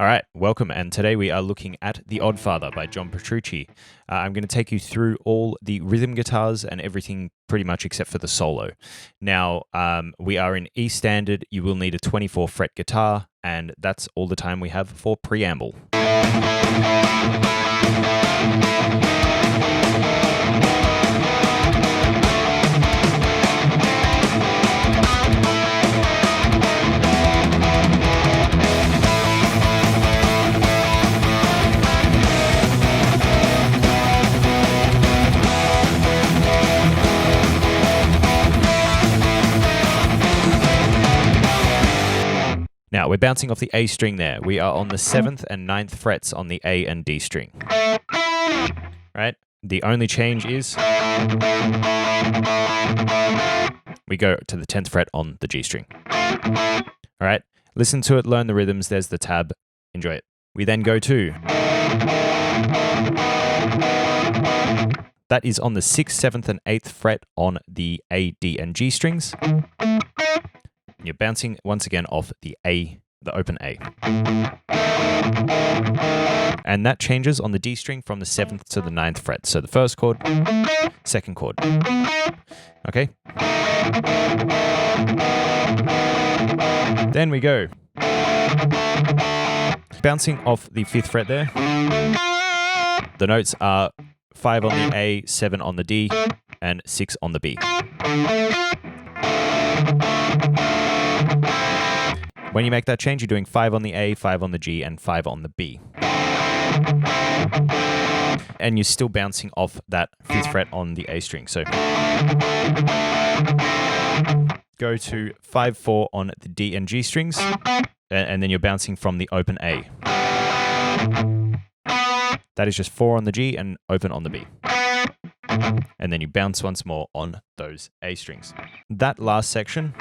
All right, welcome. And today we are looking at The Oddfather by John Petrucci. I'm going to take you through all the rhythm guitars and everything pretty much except for the solo. Now, we are in E standard. You will need a 24 fret guitar, and that's all the time we have for preamble. Now, we're bouncing off the A string there. We are on the 7th and 9th frets on the A and D string. Right? The only change is we go to the 10th fret on the G string. All right? Listen to it, learn the rhythms. There's the tab. Enjoy it. We then go to... That is on the 6th, 7th, and 8th fret on the A, D, and G strings. You're bouncing once again off the A, the open A. And that changes on the D string from the 7th to the 9th fret. So the first chord, second chord. Okay? Then we go. Bouncing off the 5th fret there. The notes are 5 on the A, 7 on the D, and 6 on the B. When you make that change, you're doing 5 on the A, 5 on the G, and 5 on the B. And you're still bouncing off that 5th fret on the A string. So go to 5, 4 on the D and G strings, and then you're bouncing from the open A. That is just 4 on the G and open on the B. And then you bounce once more on those A strings. That last section...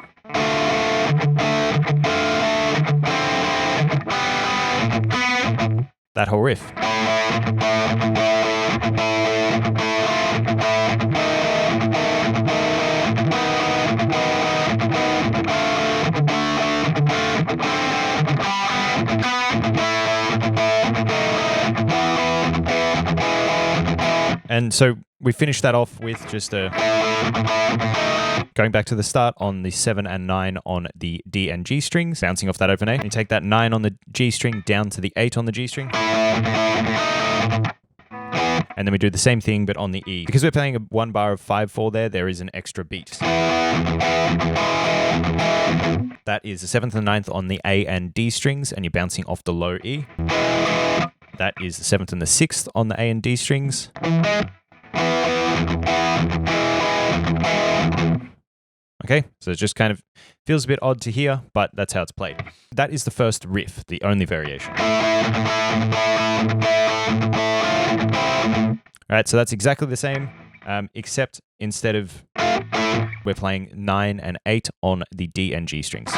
that whole riff. And so we finished that off with just a... going back to the start on the 7 and 9 on the D and G strings, bouncing off that open A. You take that 9 on the G string down to the 8 on the G string. And then we do the same thing, but on the E. Because we're playing a 1 bar of 5/4 there is an extra beat. That is the 7th and 9th on the A and D strings, and you're bouncing off the low E. That is the 7th and the 6th on the A and D strings. Okay, so it just kind of feels a bit odd to hear, but that's how it's played. That is the first riff, the only variation. All right, so that's exactly the same, except instead of we're playing 9 and 8 on the D and G strings.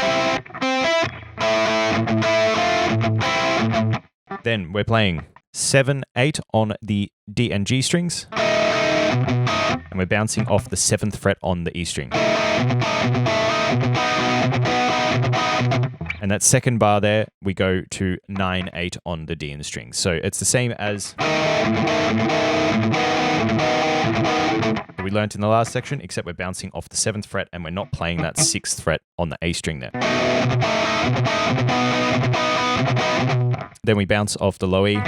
Then we're playing 7, 8 on the D and G strings. And we're bouncing off the 7th fret on the E string. And that second bar there, we go to 9, 8 on the D and the strings. So it's the same as we learned in the last section, except we're bouncing off the 7th fret and we're not playing that 6th fret on the A string there. Then we bounce off the low E.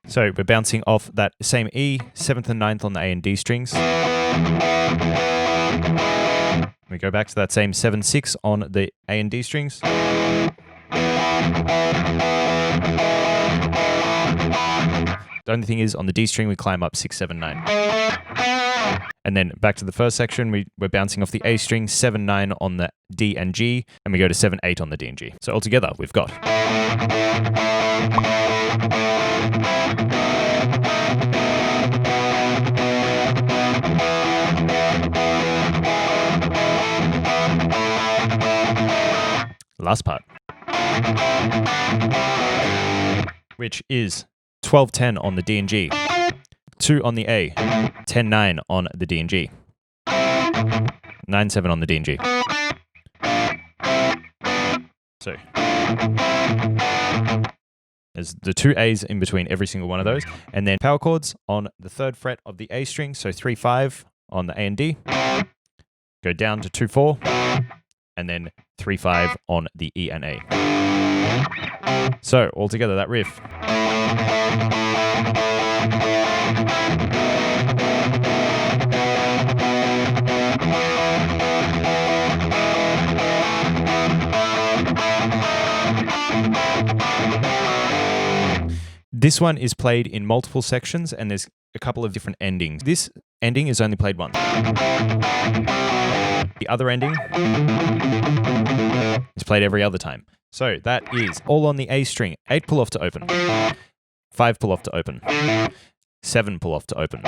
So we're bouncing off that same E, 7th and 9th on the A and D strings. We go back to that same 7, 6 on the A and D strings. The only thing is on the D string, we climb up 6, 7, 9. And then back to the first section, we're bouncing off the A string, 7, 9 on the D and G, and we go to 7, 8 on the D and G. So altogether, we've got... last part, which is 12, 10 on the D and G, 2 on the A, 10, 9 on the D and G. 9/7 on the D and G. So there's the 2 A's in between every single one of those, and then power chords on the 3rd fret of the A string. So 3/5 on the A and D, go down to 2/4, and then 3/5 on the E and A. So altogether, that riff. This one is played in multiple sections, and there's a couple of different endings. This ending is only played once. The other ending is played every other time. So that is all on the A string. 8 pull off to open. 5 pull off to open. 7 pull off to open.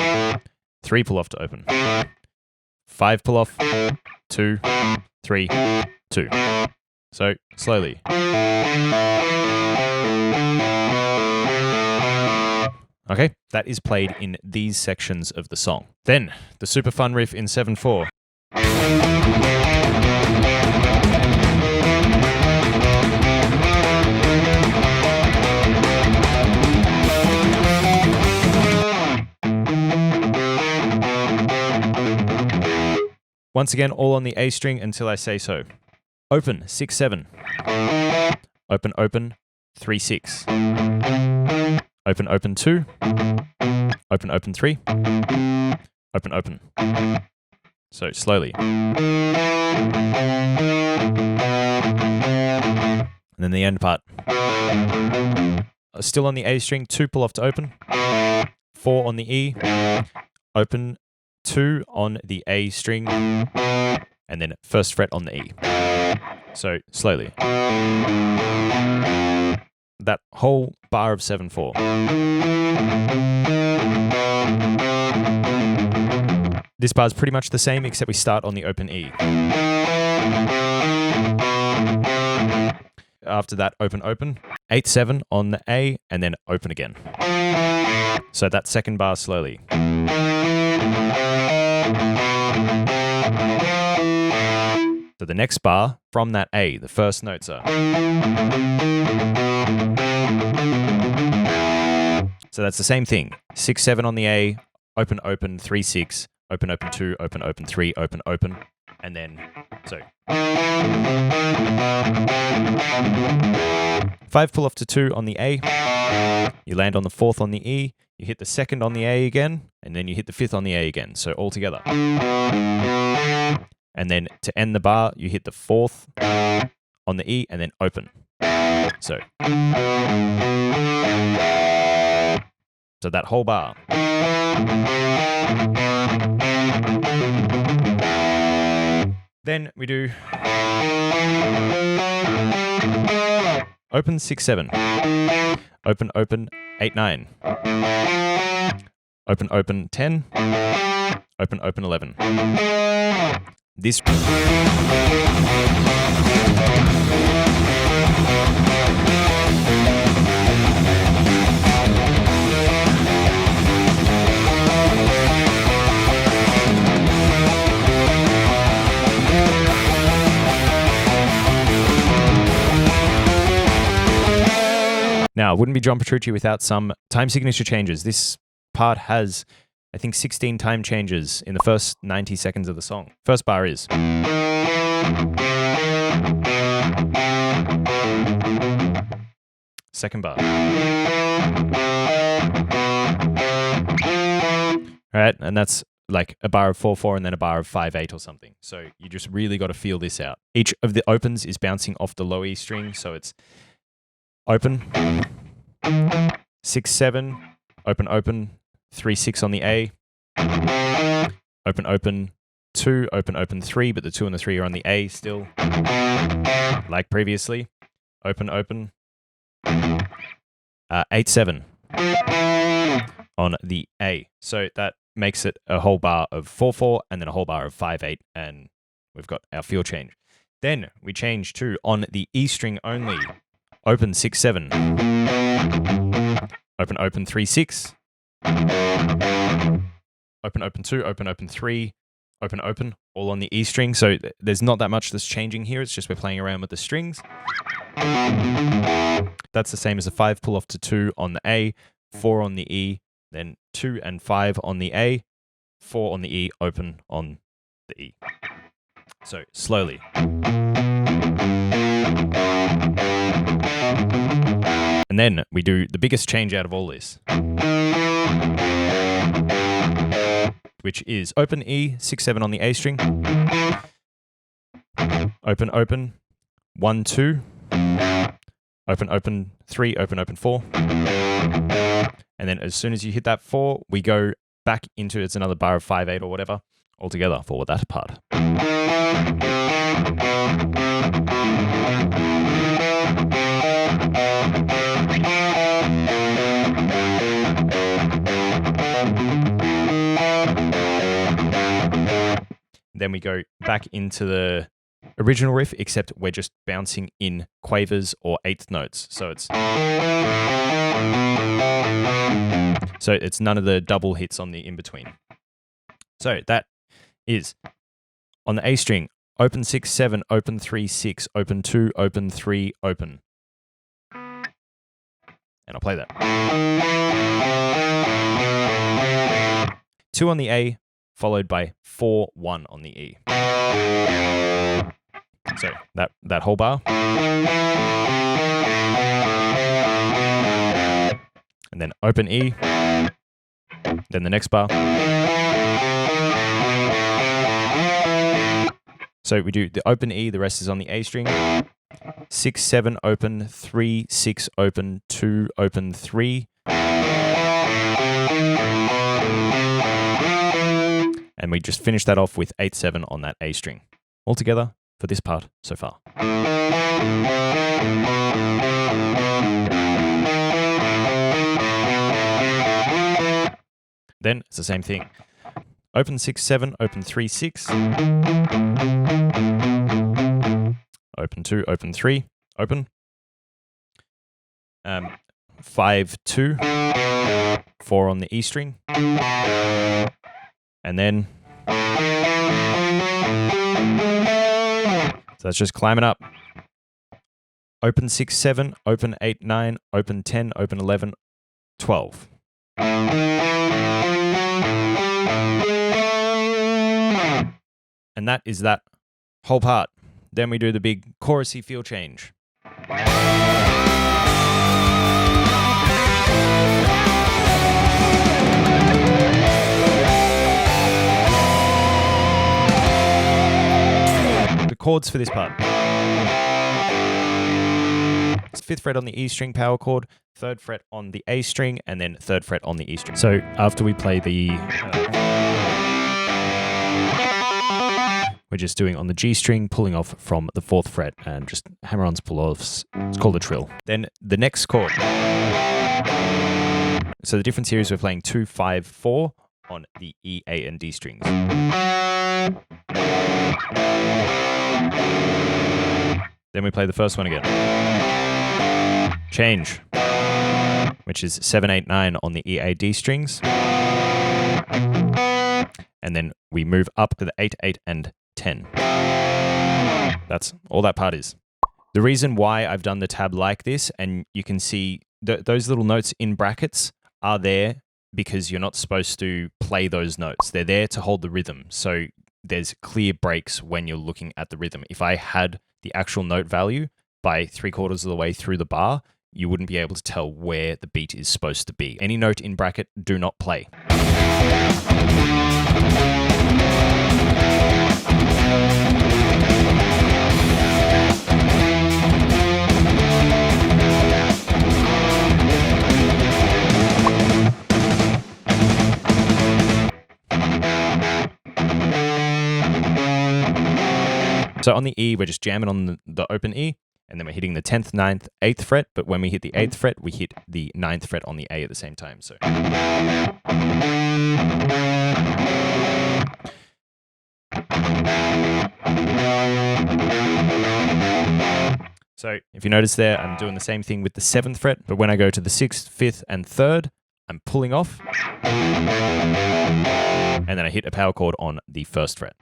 3 pull off to open. 5 pull off. 2, 3, 2. So slowly. Okay, that is played in these sections of the song. Then, the super fun riff in 7/4. Once again, all on the A string until I say so. Open, 6/7. Open, open, 3/6. Open, open, 2. Open, open, 3. Open, open. So slowly. And then the end part. Still on the A string, 2 pull off to open. 4 on the E. Open, 2 on the A string. And then 1st fret on the E. So slowly. That whole bar of 7/4. This bar is pretty much the same, except we start on the open E. After that, open, open. 8/7 on the A, and then open again. So that second bar slowly. So the next bar from that A, the first notes are. So that's the same thing. 6/7 on the A, open, open, 3/6, open, open, 2, open, open, 3, open, open, and then so. 5 pull off to 2 on the A. You land on the 4th on the E. You hit the 2nd on the A again, and then you hit the 5th on the A again. So all together. And then to end the bar, you hit the 4th on the E and then open. So that whole bar. Then we do open 6/7, open open 8/9, open open 10, open open 11. This now, it wouldn't be John Petrucci without some time signature changes. This part has, I think, 16 time changes in the first 90 seconds of the song. First bar is. Second bar. All right, and that's like a bar of 4/4 and then a bar of 5/8 or something. So you just really got to feel this out. Each of the opens is bouncing off the low E string, so it's open, 6/7, open open, 3/6 on the A, open open 2, open open 3, but the 2 and the 3 are on the A still, like previously. Open open, 8/7 on the A. So that makes it a whole bar of 4/4 and then a whole bar of 5/8, and we've got our feel change. Then we change to on the E string only. Open 6/7, open open 3/6, open open 2, open open 3, open, open, all on the E string. So there's not that much that's changing here. It's just we're playing around with the strings. That's the same as a 5 pull off to 2 on the A, 4 on the E, then 2 and 5 on the A, 4 on the E, open on the E. So slowly. And then we do the biggest change out of all this, which is open E, 6, 7 on the A string, open, open, 1, 2, open, open, 3, open, open, 4. And then as soon as you hit that 4, we go back into, it's another bar of 5, 8 or whatever, altogether for that part. Then we go back into the original riff, except we're just bouncing in quavers or eighth notes. So it's none of the double hits on the in-between. So that is on the A string, open 6, 7, open 3, 6, open 2, open 3, open. And I'll play that. 2 on the A, followed by 4, 1 on the E. So that whole bar. And then open E, then the next bar. So we do the open E, the rest is on the A string. 6, 7, open, 3, 6, open, 2, open, 3. And we just finish that off with 8, 7 on that A string. All together for this part so far. Then it's the same thing. Open 6, 7, open 3, 6. Open 2, open 3, open. 5, 2, 4 on the E string. And then, so that's just climbing up. Open 6, 7, open 8, 9, open 10, open 11, 12. And that is that whole part. Then we do the big chorusy feel change. The chords for this part. It's 5th fret on the E string power chord, 3rd fret on the A string, and then 3rd fret on the E string. So after we play the... we're just doing on the G string, pulling off from the 4th fret, and just hammer-ons, pull-offs. It's called a trill. Then the next chord. So the difference here is we're playing 2, 5, 4 on the E, A, and D strings. Then we play the first one again. Change, which is 7, 8, 9 on the E, A, D strings. And then we move up to the 8, 8, and 10. That's all that part is. The reason why I've done the tab like this, and you can see those little notes in brackets are there because you're not supposed to play those notes. They're there to hold the rhythm. So there's clear breaks when you're looking at the rhythm. If I had the actual note value by 3/4 of the way through the bar, you wouldn't be able to tell where the beat is supposed to be. Any note in bracket, do not play. So on the E, we're just jamming on the open E, and then we're hitting the 10th, 9th, 8th fret, but when we hit the 8th fret, we hit the 9th fret on the A at the same time. So if you notice there, I'm doing the same thing with the 7th fret, but when I go to the 6th, 5th, and 3rd, I'm pulling off, and then I hit a power chord on the 1st fret.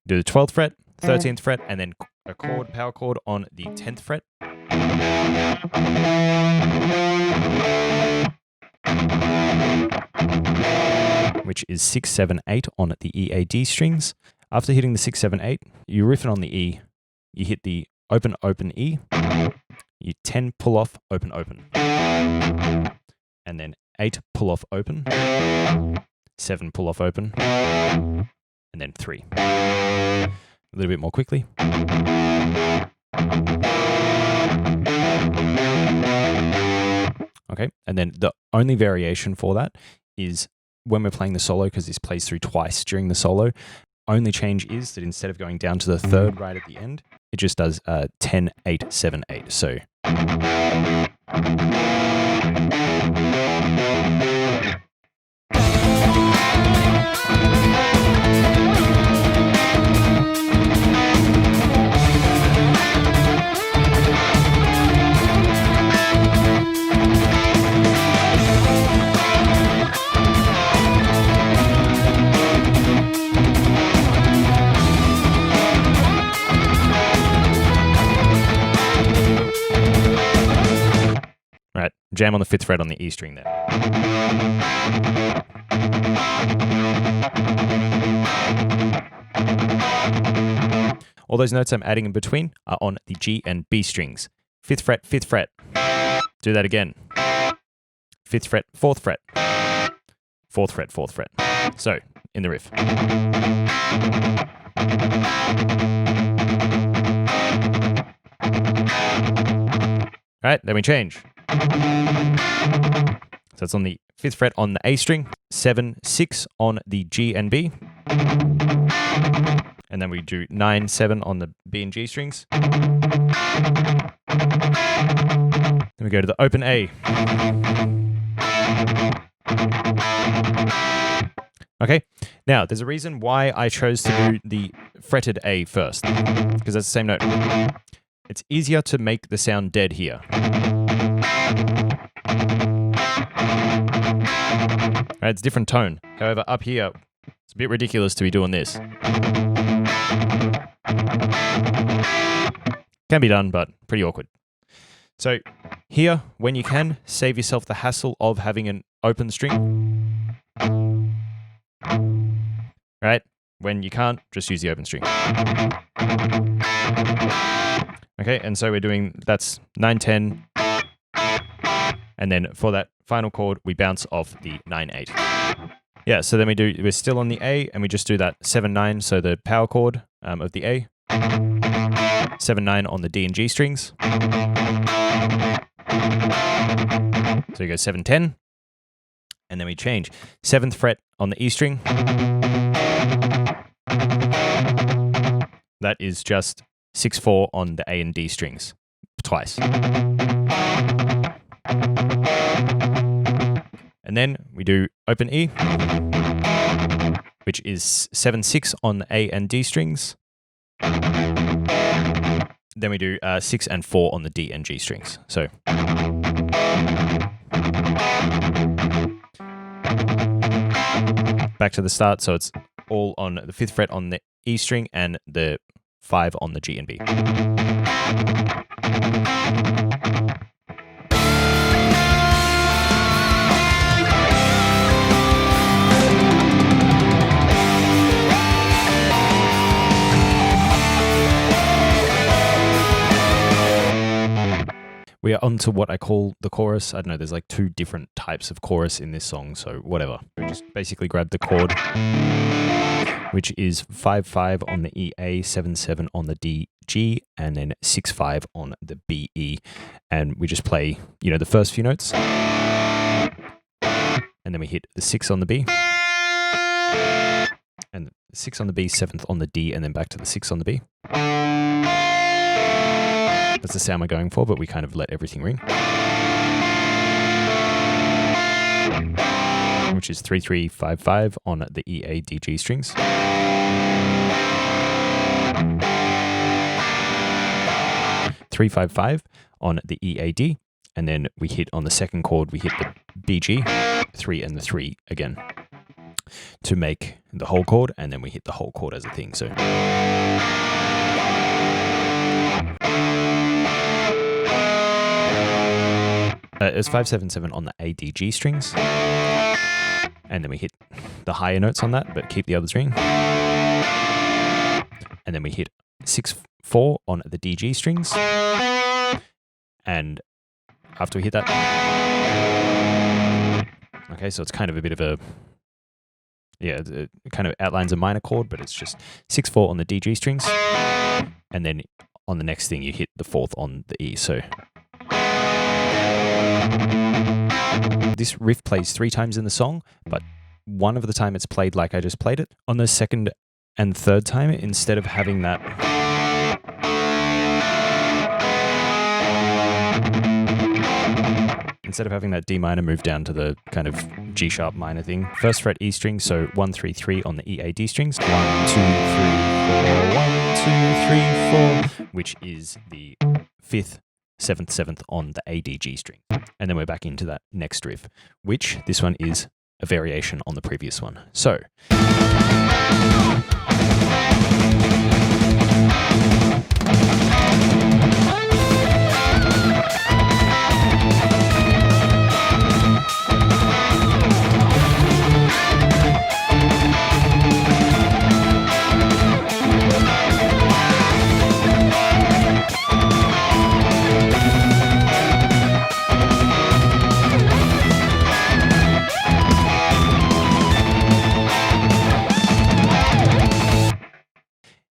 Do the 12th fret, 13th fret, and then a power chord on the 10th fret. Which is 6, 7, 8 on the E, A, D strings. After hitting the 6, 7, 8, you riff it on the E, you hit the open, open E, you 10 pull off, open, open. And then 8 pull off, open, 7 pull off, open, and then 3. A little bit more quickly. Okay, and then the only variation for that is when we're playing the solo, because this plays through twice during the solo. Only change is that instead of going down to the 3rd right at the end, it just does 10, 8, 7, 8. So right, jam on the 5th fret on the E string there. All those notes I'm adding in between are on the G and B strings. 5th fret, 5th fret. Do that again. 5th fret, 4th fret. 4th fret, 4th fret. So, in the riff. All right, then we change. So it's on the 5th fret on the A string, 7, 6 on the G and B. And then we do 9, 7 on the B and G strings. Then we go to the open A. Okay, now there's a reason why I chose to do the fretted A first, because that's the same note. It's easier to make the sound dead here. Right, it's a different tone. However, up here, it's a bit ridiculous to be doing this. Can be done, but pretty awkward. So here, when you can, save yourself the hassle of having an open string. Right? When you can't, just use the open string. Okay, and so we're doing, that's 9, 10, and then for that final chord, we bounce off the 9, 8. Yeah, so then we're still on the A, and we just do that 7, 9, so the power chord of the A. 7, 9 on the D and G strings. So you go 7, 10, and then we change. 7th fret on the E string. That is just 6, 4 on the A and D strings, twice. And then we do open E, which is 7, 6 on the A and D strings. Then we do 6 and 4 on the D and G strings. So back to the start. So it's all on the 5th fret on the E string and the 5 on the G and B. We are on to what I call the chorus. I don't know, there's like 2 different types of chorus in this song, so whatever. We just basically grab the chord, which is 5, 5 on the E, A, 7, 7 on the D, G, and then 6, 5 on the B, E. And we just play, the first few notes. And then we hit the 6 on the B. And 6 on the B, 7th on the D, and then back to the 6 on the B. That's the sound we're going for, but we kind of let everything ring. Which is 3, 3, 5, 5 on the E, A, D, G strings. 3, 5, 5 on the E, A, D, and then we hit on the second chord, we hit the B, G, 3 and the 3 again to make the whole chord, and then we hit the whole chord as a thing. So it's 5, 7, 7 on the A, D, G strings, and then we hit the higher notes on that, but keep the others ring. And then we hit 6, 4 on the D, G strings, and after we hit that, okay, so it's kind of a bit of a, yeah, it kind of outlines a minor chord, but it's just 6, 4 on the D, G strings, and then on the next thing you hit the 4th on the E. So this riff plays 3 times in the song, but one of the time it's played like I just played it. On the second and third time, instead of having that D minor move down to the kind of G sharp minor thing, first fret E string, so 1, 3, 3 on the E, A, D strings, 1, 2, 3, 4, 1, 2, 3, 4, which is the 5th, 7th, 7th on the A, D, G string. And then we're back into that next riff, which this one is a variation on the previous one. So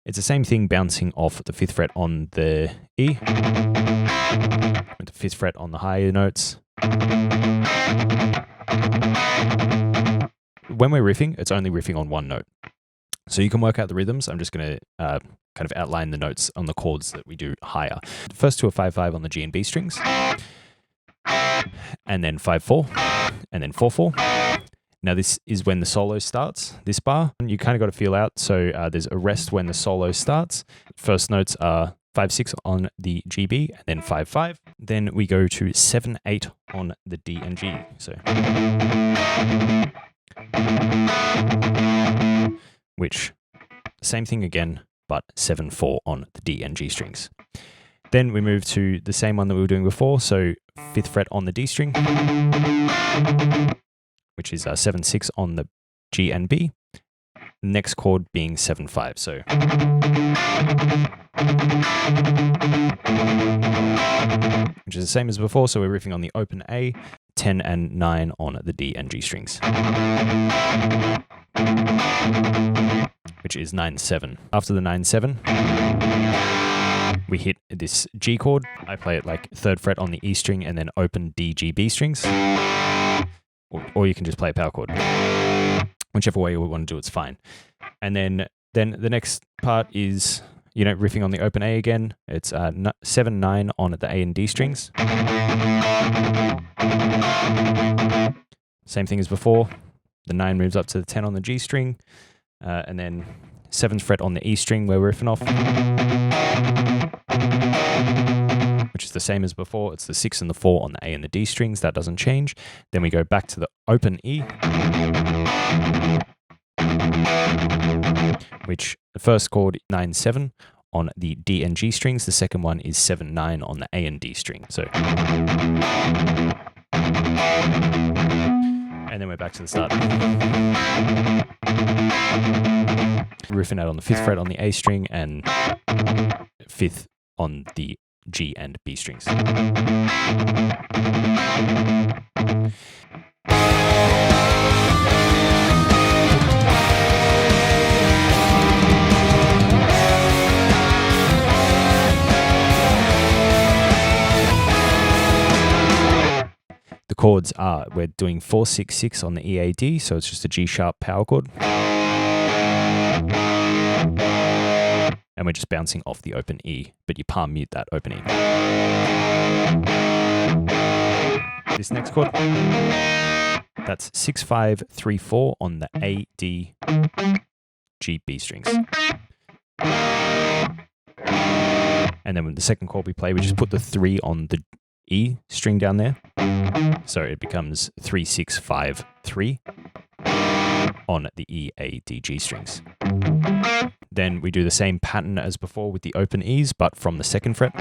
it's the same thing bouncing off the 5th fret on the E, with the 5th fret on the higher notes. When we're riffing, it's only riffing on one note. So you can work out the rhythms. I'm just going to kind of outline the notes on the chords that we do higher. The first two are 5, 5 on the G and B strings, and then 5, 4, and then 4, 4. Now this is when the solo starts, this bar. You kind of got to feel out, so there's a rest when the solo starts. First notes are 5, 6 on the GB, and then 5, 5. Then we go to 7, 8 on the D and G. So, which, same thing again, but 7, 4 on the D and G strings. Then we move to the same one that we were doing before, so 5th fret on the D string, which is 7, 6 on the G and B. Next chord being 7, 5. So which is the same as before. So we're riffing on the open A, 10 and 9 on the D and G strings, which is 9, 7. After the 9, 7, we hit this G chord. I play it like 3rd fret on the E string and then open D, G, B strings. Or you can just play a power chord. Whichever way you want to do it's fine. And then the next part is, riffing on the open A again. It's 7, 9 on the A and D strings. Same thing as before. The 9 moves up to the 10 on the G string. And then 7th fret on the E string where we're riffing off, which is the same as before. It's the 6 and the 4 on the A and the D strings. That doesn't change. Then we go back to the open E, which the first chord 9, 7 on the D and G strings. The second one is 7, 9 on the A and D string. So, and then we're back to the start. Riffing out on the 5th fret on the A string and 5th on the G and B strings. The chords are, we're doing 4, 6, 6 on the EAD, so it's just a G sharp power chord. And we're just bouncing off the open E, but you palm mute that open E. This next chord, that's 6, 5, 3, 4 on the A, D, G, B strings. And then with the second chord we play, we just put the 3 on the E string down there. So it becomes 3, 6, 5, 3 on the E, A, D, G strings. Then we do the same pattern as before with the open E's, but from the 2nd fret.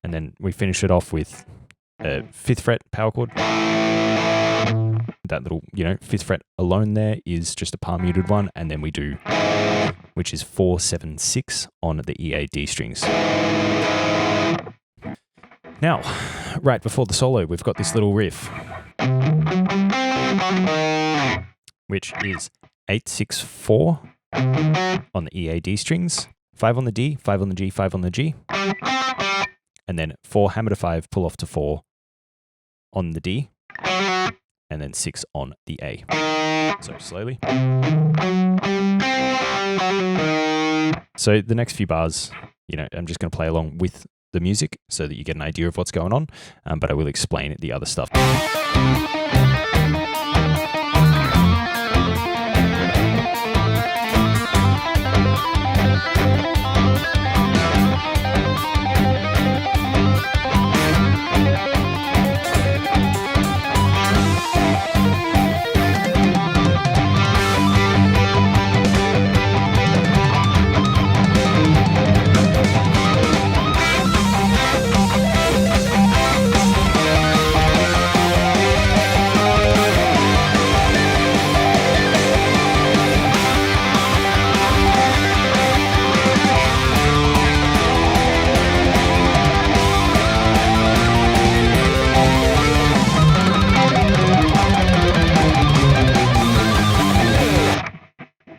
And then we finish it off with a 5th fret power chord. That little, 5th fret alone there is just a palm muted one. And then we do, which is 4, 7, 6 on the E, A, D strings. Now, right before the solo, we've got this little riff, which is 8, 6, 4 on the E, A, D strings, 5 on the D, 5 on the G, 5 on the G, and then 4 hammer to 5, pull off to 4 on the D, and then 6 on the A. So slowly. So the next few bars, I'm just going to play along with the music so that you get an idea of what's going on, but I will explain the other stuff.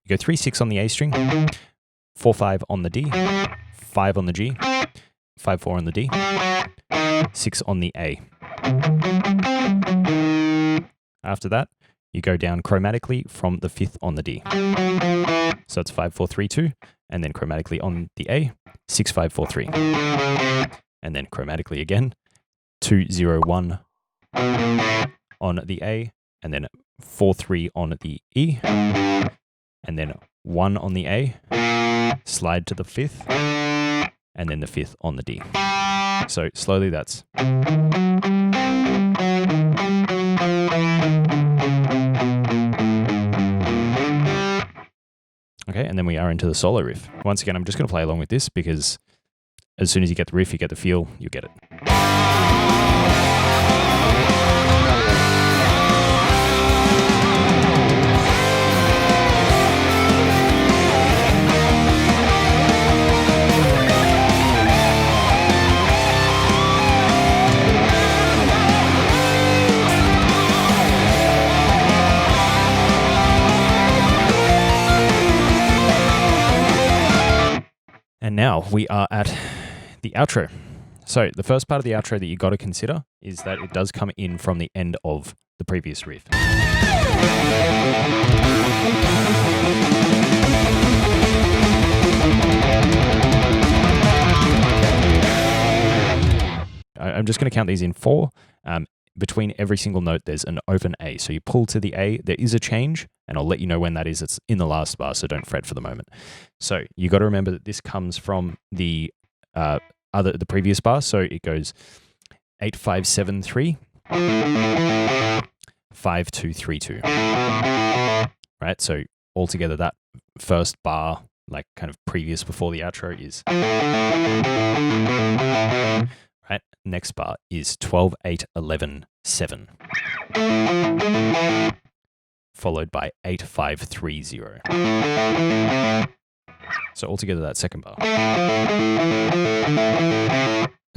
Go 3, 6 on the A string, 4, 5 on the D, 5 on the G, 5, 4 on the D, 6 on the A. After that, you go down chromatically from the 5th on the D. So it's 5, 4, 3, 2, and then chromatically on the A, 6, 5, 4, 3. And then chromatically again, 2, 0, 1 on the A, and then 4, 3 on the E. And then 1 on the A, slide to the 5th, and then the 5th on the D. So slowly that's. Okay, and then we are into the solo riff. Once again, I'm just going to play along with this because as soon as you get the riff, you get the feel, you get it. And now we are at the outro. So the first part of the outro that you got to consider is that it does come in from the end of the previous riff. I'm just going to count these in 4. Between every single note, there's an open A. So you pull to the A, there is a change, and I'll let you know when that is. It's in the last bar, so don't fret for the moment. So you got to remember that this comes from the previous bar. So it goes 8, 5, 7, 3, 5, 2, 3, 2. Right? So altogether, that first bar, like kind of previous before the outro, is. Right? Next bar is 12, 8, 11, 7. Followed by 8, 5, 3, 0. So altogether that second bar.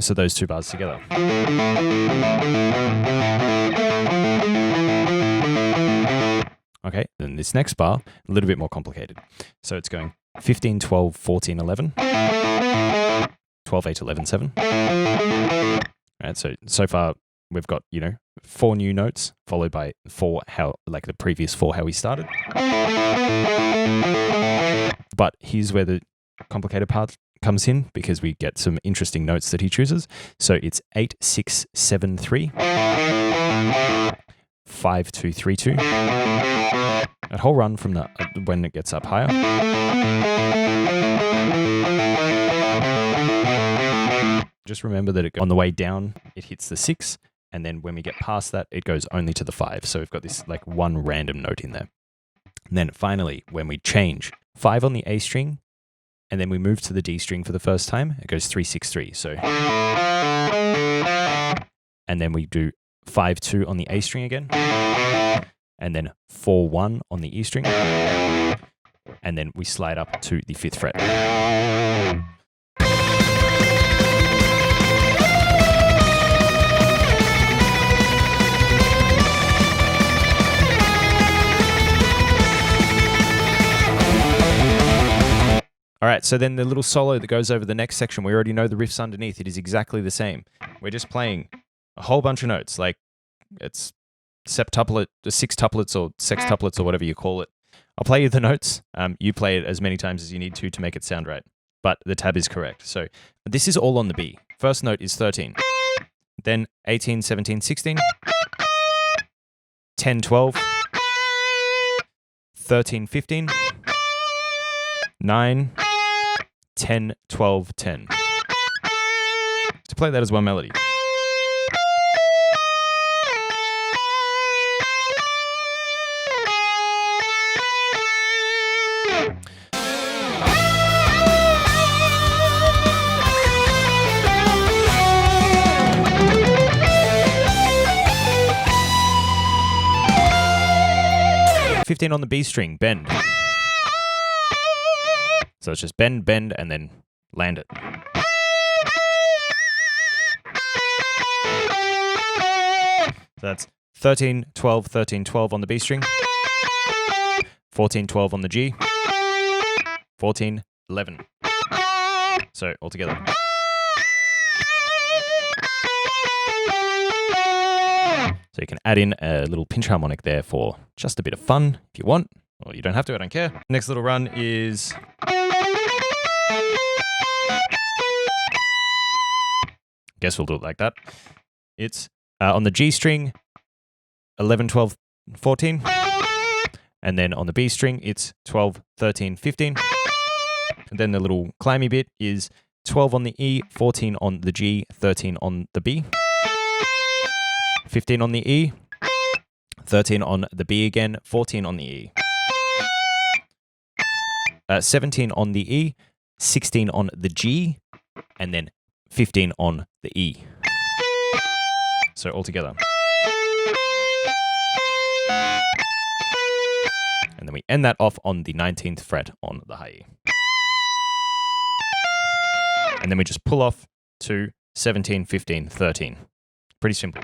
So those two bars together. Okay, then this next bar, a little bit more complicated. So it's going 15, 12, 14, 11. 12, 8, 11, 7. Right, so far we've got, 4 new notes followed by 4 like the previous 4 how we started. But here's where the complicated part comes in because we get some interesting notes that he chooses. So it's 8, 6, 7, 3, 5, 2, 3, 2. whole run from the when it gets up higher. Just remember that on the way down, it hits the 6, and then when we get past that, it goes only to the 5. So we've got this like one random note in there. And then finally, when we change 5 on the A string, and then we move to the D string for the first time, it goes 3, 6, 3. So, and then we do 5, 2 on the A string again, and then 4, 1 on the E string, and then we slide up to the 5th fret. All right, so then the little solo that goes over the next section, we already know the riffs underneath. It is exactly the same. We're just playing a whole bunch of notes, like it's septuplet, sextuplets or sextuplets or whatever you call it. I'll play you the notes. You play it as many times as you need to make it sound right. But the tab is correct. So this is all on the B. First note is 13. Then 18, 17, 16. 10, 12. 13, 15. 9. 10, 12, 10. To play that as one melody. $15 on the B string, bend. So it's just bend, bend, and then land it. So that's 13, 12, 13, 12 on the B string, 14, 12 on the G, 14, 11. So altogether. So you can add in a little pinch harmonic there for just a bit of fun if you want, or you don't have to, I don't care. Next little run is... Guess we'll do it like that. It's on the G string, 11, 12, 14. And then on the B string, it's 12, 13, 15. And then the little climby bit is 12 on the E, 14 on the G, 13 on the B. 15 on the E, 13 on the B again, 14 on the E. 17 on the E, 16 on the G, and then 15 on the E. So altogether. And then we end that off on the 19th fret on the high E. And then we just pull off to 17, 15, 13. Pretty simple.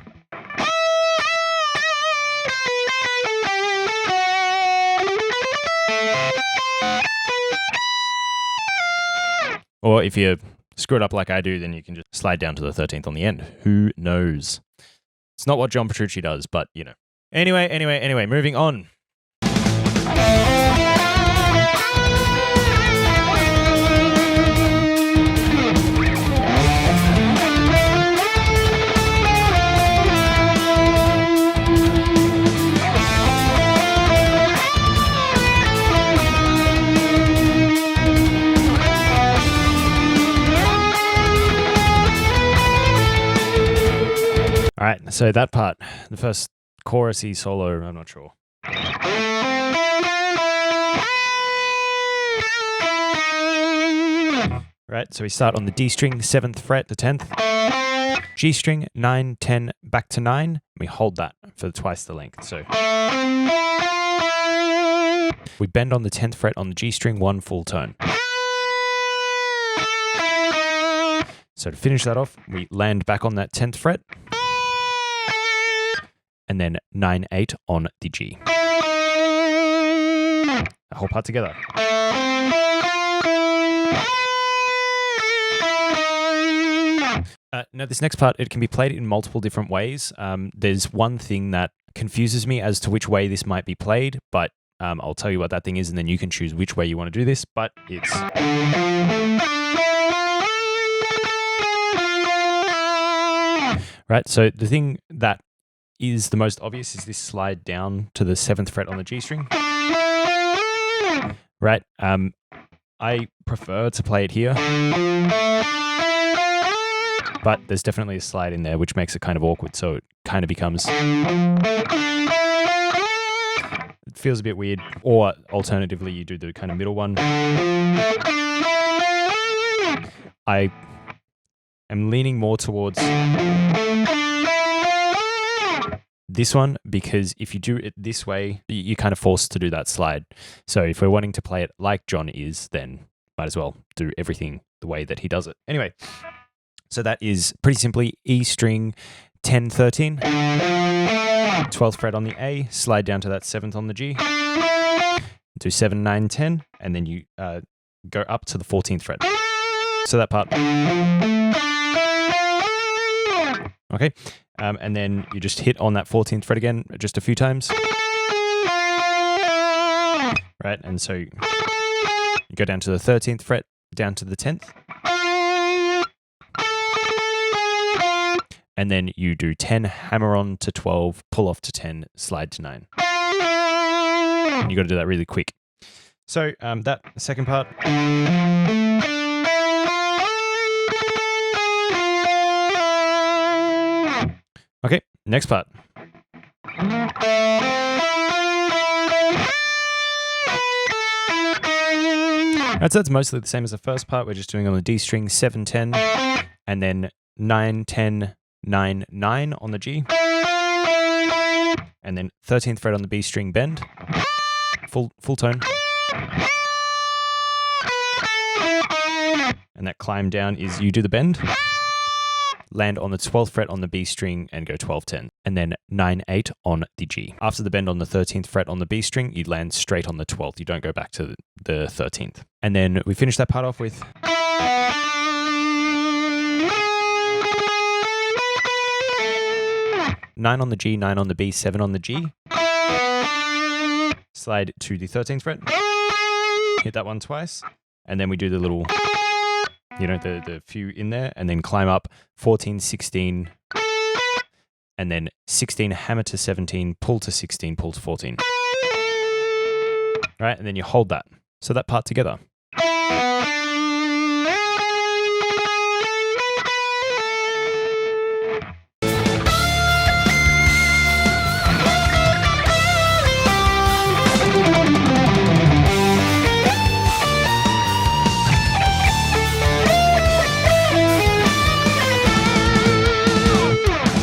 Or if you screw it up like I do, then you can just slide down to the 13th on the end. Who knows? It's not what John Petrucci does, but you know. Anyway, moving on. All right, so that part, the first chorusy solo, I'm not sure. Right, so we start on the D string, 7th fret, the 10th. G string, 9, 10, back to 9. We hold that for twice the length. So we bend on the 10th fret on the G string, 1 full tone. So to finish that off, we land back on that 10th fret. And then 9, 8 on the G. The whole part together. Now, this next part, it can be played in multiple different ways. There's one thing that confuses me as to which way this might be played, but I'll tell you what that thing is, and then you can choose which way you want to do this, but it's... Right, so the thing that is the most obvious is this slide down to the 7th fret on the G string. right? I prefer to play it here, but there's definitely a slide in there which makes it kind of awkward, so it kind of becomes... It feels a bit weird, or alternatively you do the kind of middle one. I am leaning more towards this one, because if you do it this way, you're kind of forced to do that slide. So if we're wanting to play it like John is, then might as well do everything the way that he does it. Anyway, so that is pretty simply E string 10, 13, 12th fret on the A, slide down to that 7th on the G, do 7, 9, 10, and then you go up to the 14th fret. So that part. Okay, and then you just hit on that 14th fret again just a few times. Right, and so you go down to the 13th fret, down to the 10th. And then you do 10, hammer on to 12, pull off to 10, slide to 9. And you got to do that really quick. So that second part. Okay, next part. That's mostly the same as the first part. We're just doing on the D string 7, 10, and then 9, 10, 9, 9 on the G, and then 13th fret on the B string bend, full tone, and that climb down is you do the bend, land on the 12th fret on the B string and go 12, 10, and then 9, 8 on the G. After the bend on the 13th fret on the B string, you land straight on the 12th. You don't go back to the 13th. And then we finish that part off with... Nine on the G, 9 on the B, 7 on the G. Slide to the 13th fret. Hit that one twice. And then we do the little, the few in there, and then climb up 14, 16, and then 16, hammer to 17, pull to 16, pull to 14. Right, and then you hold that. So that part together.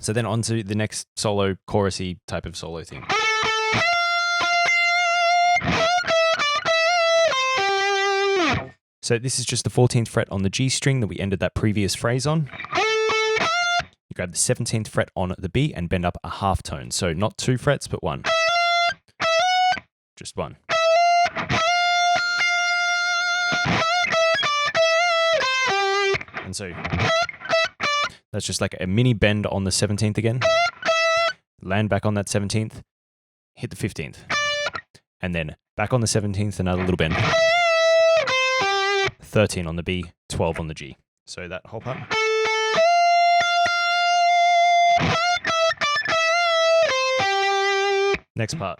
So then on to the next solo, chorusy type of solo thing. So this is just the 14th fret on the G string that we ended that previous phrase on. You grab the 17th fret on the B and bend up a half tone. So not 2 frets, but 1. Just 1. And so... that's just like a mini bend on the 17th again. Land back on that 17th. Hit the 15th. And then back on the 17th, another little bend. 13 on the B, 12 on the G. So that whole part. Next part.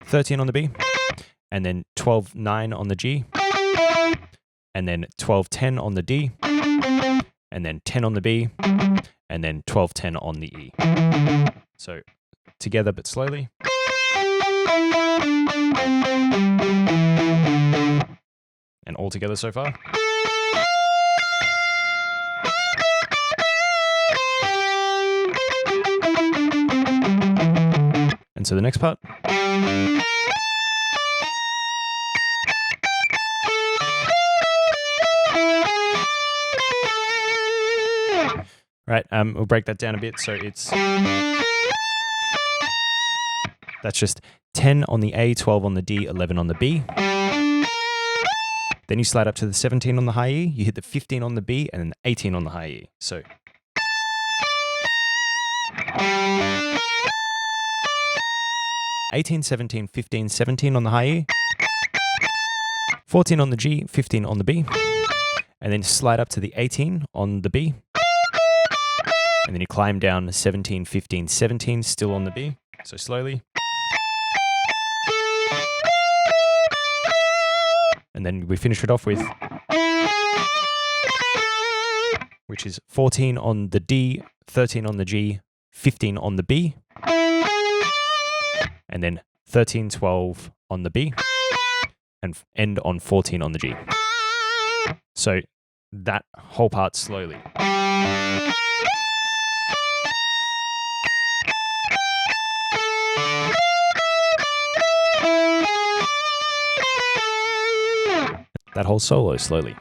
13 on the B. And then 12, 9 on the G. And then 12, 10 on the D, and then 10 on the B, and then 12, 10 on the E. So together but slowly. And all together so far. And so the next part. Right, we'll break that down a bit. So that's just 10 on the A, 12 on the D, 11 on the B. Then you slide up to the 17 on the high E, you hit the 15 on the B, and then the 18 on the high E. So 18, 17, 15, 17 on the high E, 14 on the G, 15 on the B, and then slide up to the 18 on the B. And then you climb down 17, 15, 17, still on the B. So slowly. And then we finish it off with, which is 14 on the D, 13 on the G, 15 on the B, and then 13, 12 on the B, and end on 14 on the G. So that whole part slowly. That whole solo slowly.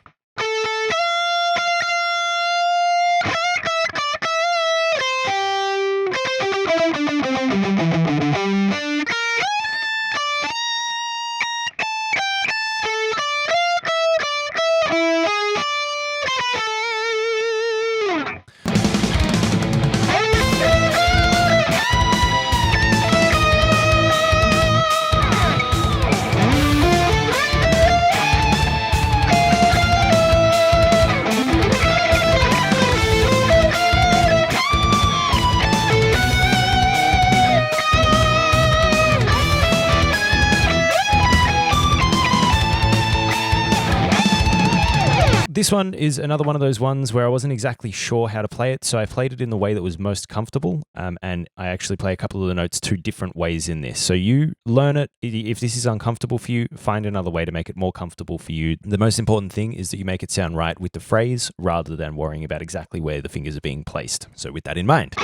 This one is another one of those ones where I wasn't exactly sure how to play it, so I played it in the way that was most comfortable, and I actually play a couple of the notes two different ways in this. So you learn it. If this is uncomfortable for you, find another way to make it more comfortable for you. The most important thing is that you make it sound right with the phrase rather than worrying about exactly where the fingers are being placed. So with that in mind.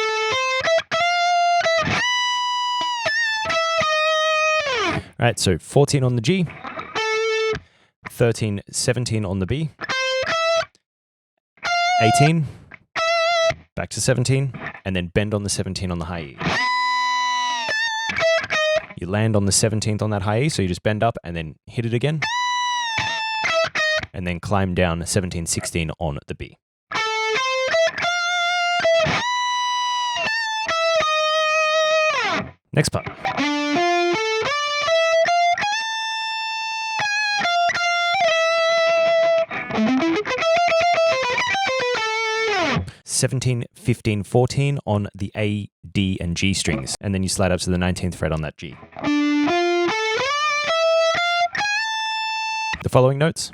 All right, so 14 on the G, 13, 17 on the B, 18, back to 17, and then bend on the 17 on the high E. You land on the 17th on that high E, so you just bend up and then hit it again, and then climb down 17, 16 on the B. Next part. (17, 15, 14 on the A, D, and G strings, and then you slide up to the 19th fret on that G. The following notes: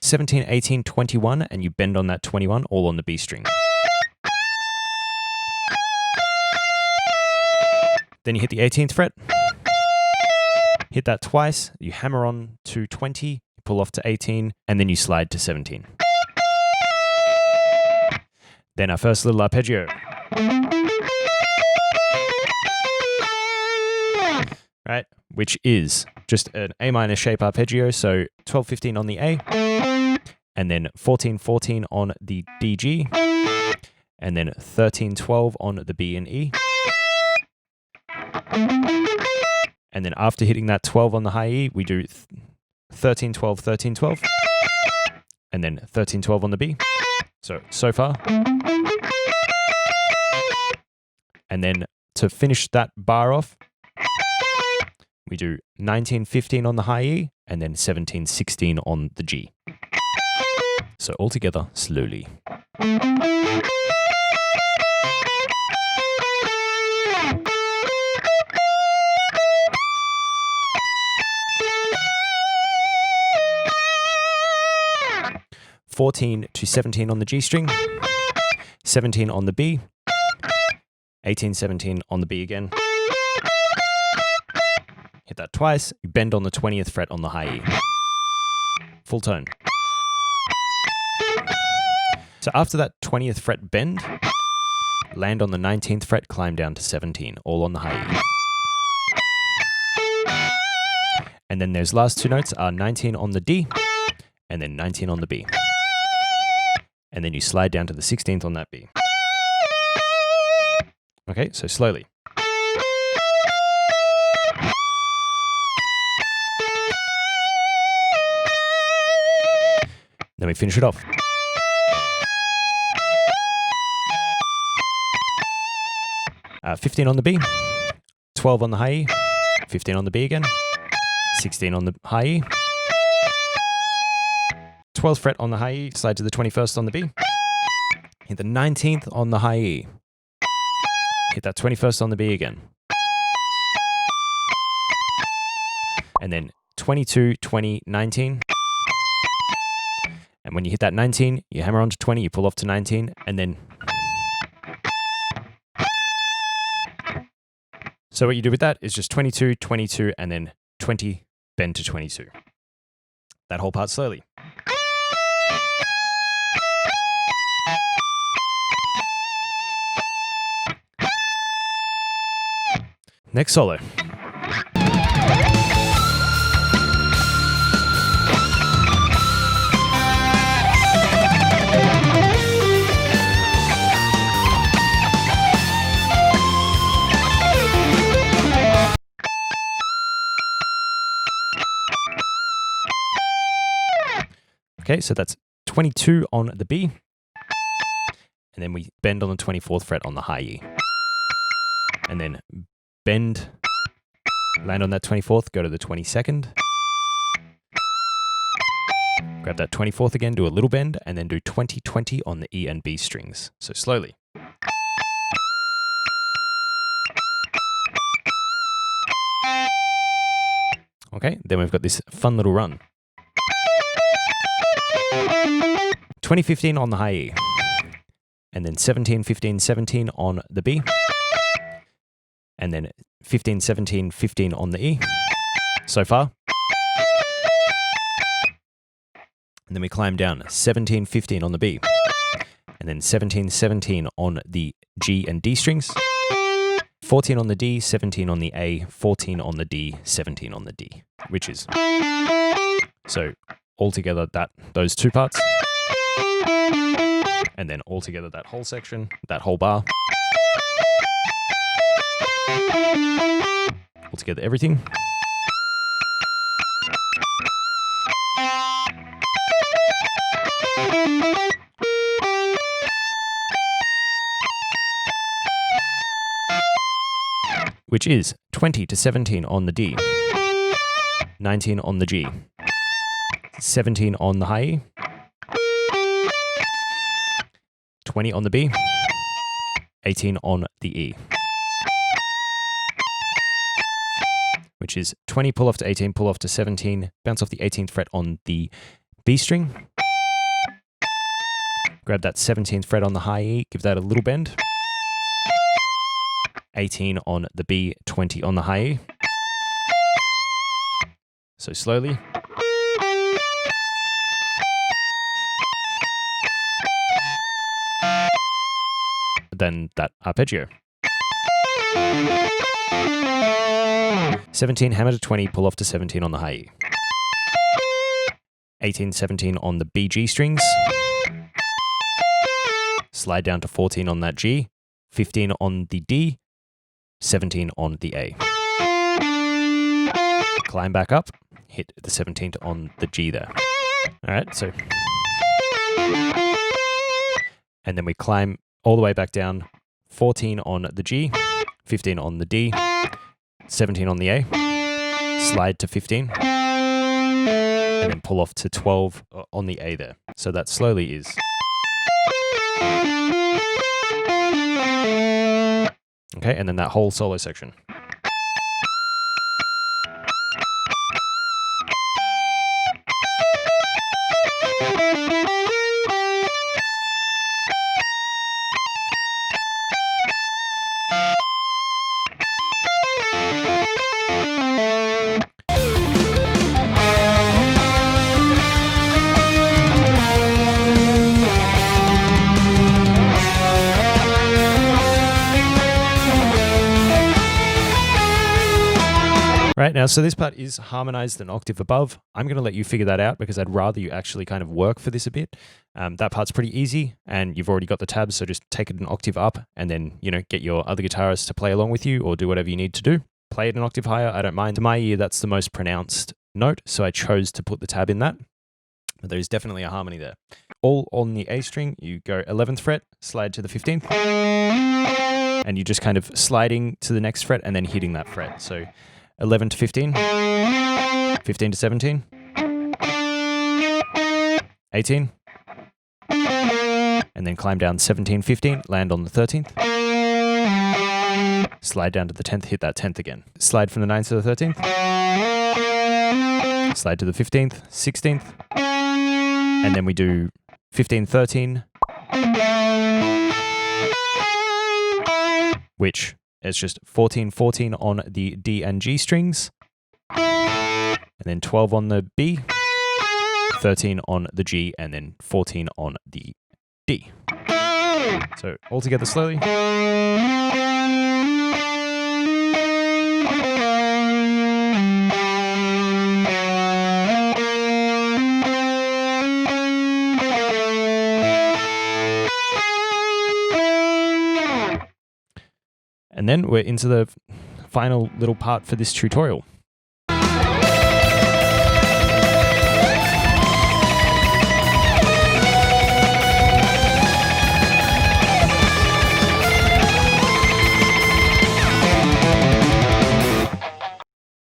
17, 18, 21, and you bend on that 21, all on the B string. Then you hit the 18th fret, hit that twice, you hammer on to 20, you pull off to 18, and then you slide to 17. Then our first little arpeggio. Right, which is just an A minor shape arpeggio, so 12, 15 on the A, and then 14, 14 on the D, G, and then 13, 12 on the B and E. And then after hitting that 12 on the high E, we do 13, 12, 13, 12, and then 13, 12 on the B. So far. And then to finish that bar off, we do 19, 15 on the high E, and then 17, 16 on the G. So all together, slowly. (14 to 17 on the G string, 17 on the B, 18, 17 on the B again. Hit that twice, you bend on the 20th fret on the high E. Full tone. So after that 20th fret bend, land on the 19th fret, climb down to 17, all on the high E. And then those last two notes are 19 on the D, and then 19 on the B. And then you slide down to the 16th on that B. Okay, so slowly. Then we finish it off. Uh, 15 on the B, 12 on the high E, 15 on the B again, 16 on the high E, 12th fret on the high E, slide to the 21st on the B, hit the 19th on the high E, hit that 21st on the B again, and then 22, 20, 19. And when you hit that 19, you hammer onto 20, you pull off to 19, and then... So what you do with that is just 22, 22, and then 20, bend to 22. That whole part slowly. Next solo. Okay, so that's 22 on the B, and then we bend on the 24th fret on the high E, and then bend, land on that 24th, go to the 22nd, grab that 24th again, do a little bend, and then do 20, 20 on the E and B strings. So slowly. Okay, then we've got this fun little run. 20, 15 on the high E, and then 17, 15, 17 on the B, and then 15, 17, 15 on the E, so far. And then we climb down 17, 15 on the B, and then 17, 17 on the G and D strings, 14 on the D, 17 on the A, 14 on the D, 17 on the D, which is, so altogether those two parts, and then altogether that whole section, that whole bar, altogether everything. Which is 20 to 17 on the D, 19 on the G, 17 on the high E, 20 on the B, 18 on the E, which is 20 pull off to 18, pull off to 17, bounce off the 18th fret on the B string, grab that 17th fret on the high E, give that a little bend, 18 on the B, 20 on the high E, so slowly. Then that arpeggio. 17, hammer to 20, pull off to 17 on the high E. 18, 17 on the B, G strings. Slide down to 14 on that G, 15 on the D, 17 on the A. Climb back up, hit the 17th on the G there. All right, so. And then we climb all the way back down, 14 on the G, 15 on the D, 17 on the A, slide to 15, and then pull off to 12 on the A there. So that slowly is. Okay, and then that whole solo section. Right, now, so this part is harmonized an octave above. I'm going to let you figure that out because I'd rather you actually kind of work for this a bit. That part's pretty easy and you've already got the tabs, so just take it an octave up and then, get your other guitarists to play along with you or do whatever you need to do. Play it an octave higher, I don't mind. To my ear, that's the most pronounced note, so I chose to put the tab in that. But there's definitely a harmony there. All on the A string, you go 11th fret, slide to the 15th, and you're just kind of sliding to the next fret and then hitting that fret. So 11 to 15, 15 to 17, 18, and then climb down 17, 15, land on the 13th, slide down to the 10th, hit that 10th again. Slide from the 9th to the 13th, slide to the 15th, 16th, and then we do 15, 13, which is just 14, 14 on the D and G strings, and then 12 on the B, 13 on the G, and then 14 on the D. So all together slowly. And then we're into the final little part for this tutorial.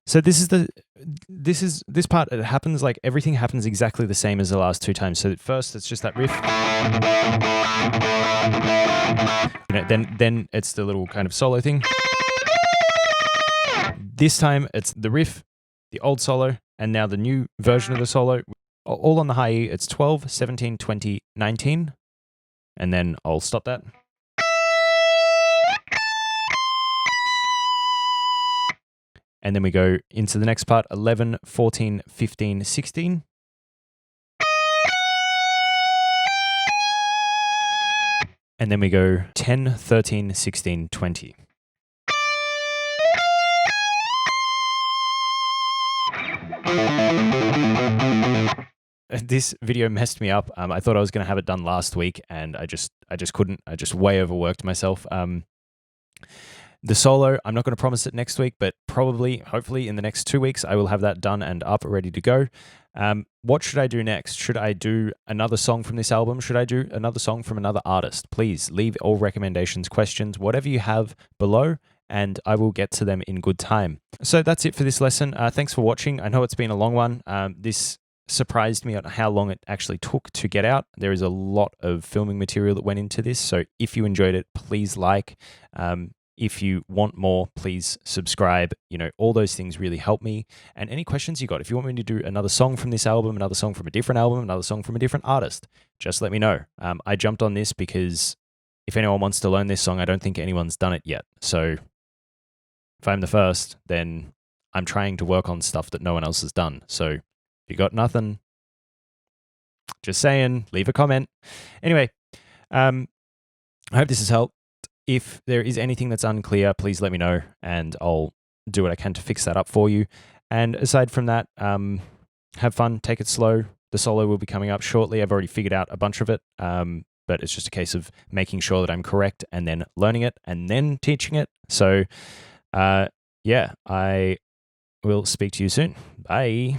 So this part, it happens like everything happens exactly the same as the last two times. So at first it's just that riff. You know, then it's the little kind of solo thing. This time it's the riff, the old solo, and now the new version of the solo, all on the high E. It's 12, 17, 20, 19, and then I'll stop that. And then we go into the next part, 11, 14, 15, 16. And then we go 10, 13, 16, 20. This video messed me up. I thought I was going to have it done last week, and I just couldn't. I just way overworked myself. The solo, I'm not going to promise it next week, but probably, hopefully, in the next 2 weeks, I will have that done and up, ready to go. What should I do next? Should I do another song from this album? Should I do another song from another artist? Please leave all recommendations, questions, whatever you have below, and I will get to them in good time. So that's it for this lesson. Thanks for watching. I know it's been a long one. This surprised me at how long it actually took to get out. There is a lot of filming material that went into this, so if you enjoyed it, please like. If you want more, please subscribe. You know, all those things really help me. And any questions you got, if you want me to do another song from this album, another song from a different album, another song from a different artist, just let me know. I jumped on this because if anyone wants to learn this song, I don't think anyone's done it yet. So if I'm the first, then I'm trying to work on stuff that no one else has done. So if you got nothing, just saying, leave a comment. Anyway, I hope this has helped. If there is anything that's unclear, please let me know, and I'll do what I can to fix that up for you. And aside from that, have fun, take it slow. The solo will be coming up shortly. I've already figured out a bunch of it, but it's just a case of making sure that I'm correct and then learning it and then teaching it. So, yeah, I will speak to you soon. Bye.